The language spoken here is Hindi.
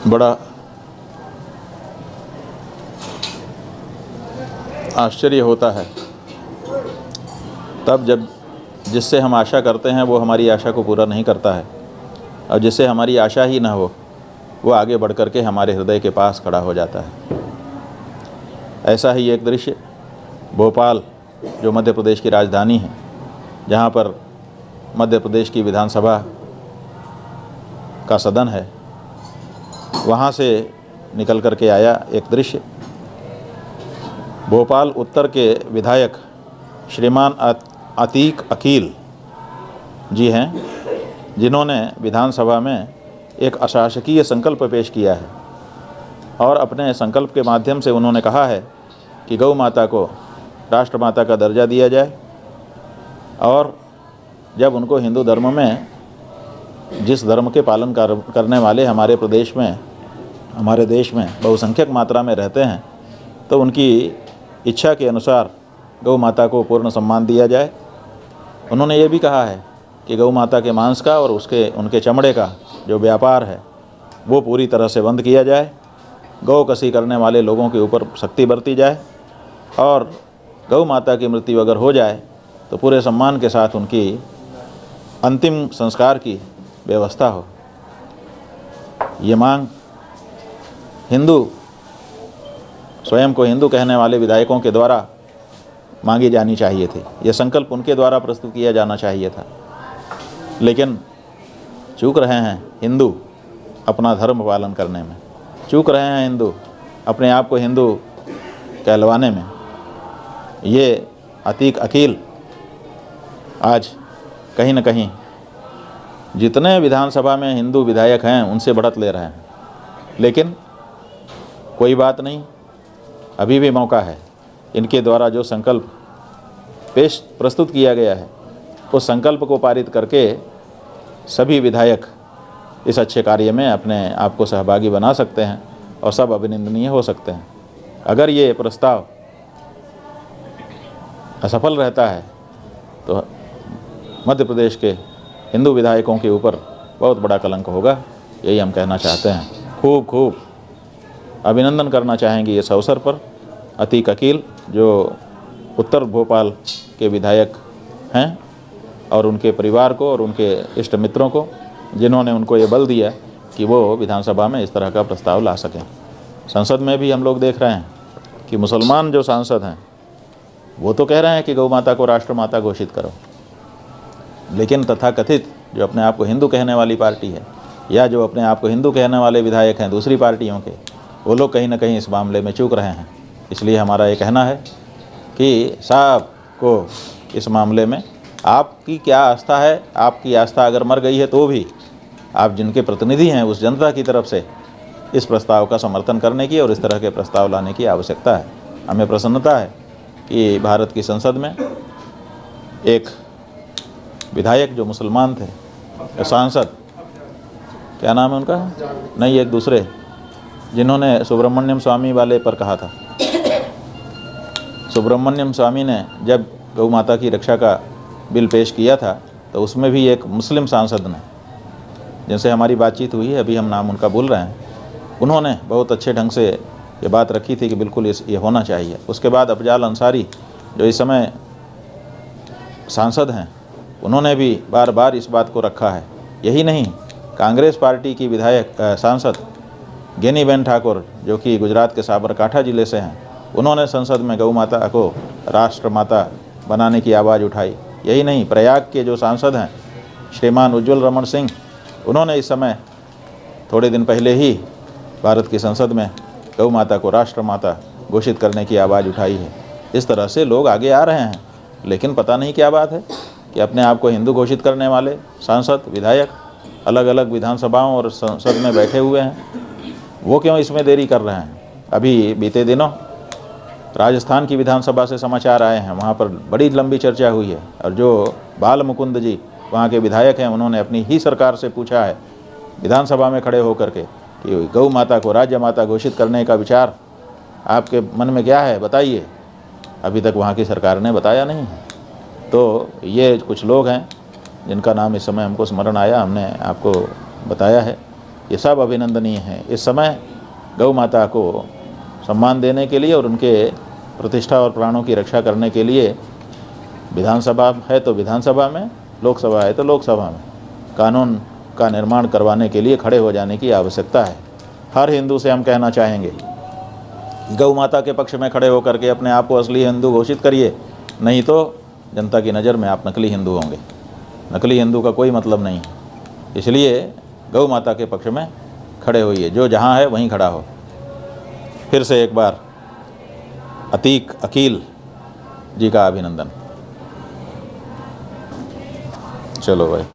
बड़ा आश्चर्य होता है तब जब जिससे हम आशा करते हैं वो हमारी आशा को पूरा नहीं करता है, और जिससे हमारी आशा ही ना हो वो आगे बढ़ कर के हमारे हृदय के पास खड़ा हो जाता है। ऐसा ही एक दृश्य भोपाल, जो मध्य प्रदेश की राजधानी है, जहाँ पर मध्य प्रदेश की विधानसभा का सदन है, वहाँ से निकल कर के आया एक दृश्य। भोपाल उत्तर के विधायक श्रीमान अतीक अकील जी हैं, जिन्होंने विधानसभा में एक अशासकीय संकल्प पेश किया है और अपने संकल्प के माध्यम से उन्होंने कहा है कि गौ माता को राष्ट्रमाता का दर्जा दिया जाए, और जब उनको हिंदू धर्म में जिस धर्म के पालन करने वाले हमारे प्रदेश में, हमारे देश में बहुसंख्यक मात्रा में रहते हैं, तो उनकी इच्छा के अनुसार गौ माता को पूर्ण सम्मान दिया जाए। उन्होंने ये भी कहा है कि गौ माता के मांस का और उनके चमड़े का जो व्यापार है वो पूरी तरह से बंद किया जाए, गौ कसी करने वाले लोगों के ऊपर सख्ती बरती जाए, और गौ माता की मृत्यु अगर हो जाए तो पूरे सम्मान के साथ उनकी अंतिम संस्कार की व्यवस्था हो। ये मांग हिंदू, स्वयं को हिंदू कहने वाले विधायकों के द्वारा मांगी जानी चाहिए थी। यह संकल्प उनके द्वारा प्रस्तुत किया जाना चाहिए था, लेकिन चूक रहे हैं हिंदू अपना धर्म पालन करने में, चूक रहे हैं हिंदू अपने आप को हिंदू कहलवाने में। ये अतीक अकील आज कहीं न कहीं जितने विधानसभा में हिंदू विधायक हैं उनसे बढ़त ले रहे हैं, लेकिन कोई बात नहीं, अभी भी मौका है। इनके द्वारा जो संकल्प प्रस्तुत किया गया है उस संकल्प को पारित करके सभी विधायक इस अच्छे कार्य में अपने आप को सहभागी बना सकते हैं और सब अभिनंदनीय हो सकते हैं। अगर ये प्रस्ताव असफल रहता है तो मध्य प्रदेश के हिंदू विधायकों के ऊपर बहुत बड़ा कलंक होगा, यही हम कहना चाहते हैं। खूब खूब अभिनंदन करना चाहेंगे इस अवसर पर अतीक अकील, जो उत्तर भोपाल के विधायक हैं, और उनके परिवार को और उनके इष्ट मित्रों को, जिन्होंने उनको ये बल दिया कि वो विधानसभा में इस तरह का प्रस्ताव ला सकें। संसद में भी हम लोग देख रहे हैं कि मुसलमान जो सांसद हैं वो तो कह रहे हैं कि गौ माता को राष्ट्रमाता घोषित करो, लेकिन तथाकथित जो अपने आप को हिंदू कहने वाली पार्टी है, या जो अपने आप को हिंदू कहने वाले विधायक हैं दूसरी पार्टियों के, वो लोग कहीं ना कहीं इस मामले में चूक रहे हैं। इसलिए हमारा ये कहना है कि साहब को इस मामले में आपकी क्या आस्था है, आपकी आस्था अगर मर गई है तो भी आप जिनके प्रतिनिधि हैं उस जनता की तरफ से इस प्रस्ताव का समर्थन करने की और इस तरह के प्रस्ताव लाने की आवश्यकता है। हमें प्रसन्नता है कि भारत की संसद में एक विधायक जो मुसलमान थे, सांसद, क्या नाम है उनका, नहीं एक दूसरे, जिन्होंने सुब्रमण्यम स्वामी वाले पर कहा था। सुब्रमण्यम स्वामी ने जब गौ माता की रक्षा का बिल पेश किया था तो उसमें भी एक मुस्लिम सांसद ने, जिनसे हमारी बातचीत हुई है, अभी हम नाम उनका भूल रहे हैं, उन्होंने बहुत अच्छे ढंग से ये बात रखी थी कि बिल्कुल ये होना चाहिए। उसके बाद अफजाल अंसारी जो इस समय सांसद हैं, उन्होंने भी बार बार इस बात को रखा है। यही नहीं, कांग्रेस पार्टी की विधायक सांसद गेनीबेन ठाकुर, जो कि गुजरात के साबरकांठा ज़िले से हैं, उन्होंने संसद में गौ माता को राष्ट्रमाता बनाने की आवाज़ उठाई। यही नहीं, प्रयाग के जो सांसद हैं श्रीमान उज्ज्वल रमन सिंह, उन्होंने इस समय थोड़े दिन पहले ही भारत की संसद में गौ माता को राष्ट्रमाता घोषित करने की आवाज़ उठाई है। इस तरह से लोग आगे आ रहे हैं, लेकिन पता नहीं क्या बात है कि अपने आप को हिंदू घोषित करने वाले सांसद, विधायक अलग अलग विधानसभाओं और संसद में बैठे हुए हैं, वो क्यों इसमें देरी कर रहे हैं। अभी बीते दिनों राजस्थान की विधानसभा से समाचार आए हैं, वहाँ पर बड़ी लंबी चर्चा हुई है, और जो बाल मुकुंद जी वहाँ के विधायक हैं, उन्होंने अपनी ही सरकार से पूछा है विधानसभा में खड़े होकर के कि गौ माता को राज्य माता घोषित करने का विचार आपके मन में क्या है, बताइए। अभी तक वहाँ की सरकार ने बताया नहीं है। तो ये कुछ लोग हैं जिनका नाम इस समय हमको स्मरण आया, हमने आपको बताया है। ये सब अभिनंदनीय है। इस समय गौ माता को सम्मान देने के लिए और उनके प्रतिष्ठा और प्राणों की रक्षा करने के लिए विधानसभा है तो विधानसभा में, लोकसभा है तो लोकसभा में कानून का निर्माण करवाने के लिए खड़े हो जाने की आवश्यकता है। हर हिंदू से हम कहना चाहेंगे, गौ माता के पक्ष में खड़े होकर के अपने आप को असली हिंदू घोषित करिए, नहीं तो जनता की नज़र में आप नकली हिंदू होंगे। नकली हिंदू का कोई मतलब नहीं। इसलिए गौ माता के पक्ष में खड़े होइए, जो जहाँ है वहीं खड़ा हो। फिर से एक बार अतीक अकील जी का अभिनंदन। चलो भाई।